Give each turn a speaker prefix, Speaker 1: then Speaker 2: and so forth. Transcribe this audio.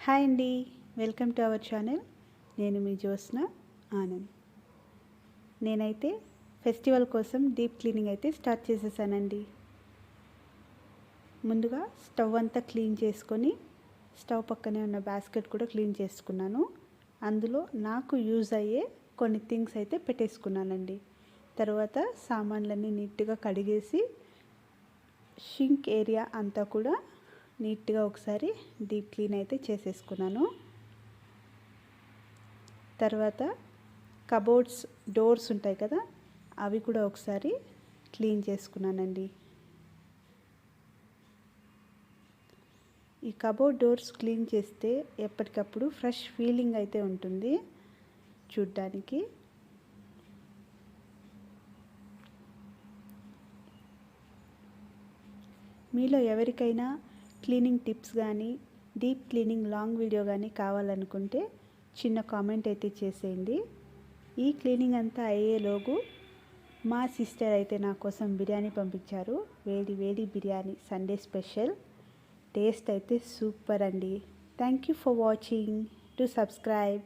Speaker 1: Hi అండి, welcome to our channel. నేను మీ జ్యోత్స్న ఆనంద్. నేనైతే ఫెస్టివల్ కోసం డీప్ క్లీనింగ్ అయితే స్టార్ట్ చేసేసానండి. ముందుగా స్టవ్ అంతా క్లీన్ చేసుకొని స్టవ్ పక్కనే ఉన్న బాస్కెట్ కూడా క్లీన్ చేసుకున్నాను. అందులో నాకు యూజ్ అయ్యే కొన్ని థింగ్స్ అయితే పెట్టేసుకున్నానండి. తర్వాత సామాన్లన్నీ నీట్గా కడిగేసి షింక్ ఏరియా అంతా కూడా నీట్గా ఒకసారి డీప్ క్లీన్ అయితే చేసేసుకున్నాను. తర్వాత కబోర్డ్స్ డోర్స్ ఉంటాయి కదా, అవి కూడా ఒకసారి క్లీన్ చేసుకున్నానండి. ఈ కబోర్డ్ డోర్స్ క్లీన్ చేస్తే ఎప్పటికప్పుడు ఫ్రెష్ ఫీలింగ్ అయితే ఉంటుంది చూడ్డానికి. మీలో ఎవరికైనా క్లీనింగ్ టిప్స్ కానీ డీప్ క్లీనింగ్ లాంగ్ వీడియో కానీ కావాలనుకుంటే చిన్న కామెంట్ అయితే చేసేయండి. ఈ క్లీనింగ్ అంతా అయ్యేలోగు మా సిస్టర్ అయితే నా కోసం బిర్యానీ పంపించారు. వేడి వేడి బిర్యానీ, సండే స్పెషల్. టేస్ట్ అయితే సూపర్ అండి. Thank you for watching. To subscribe.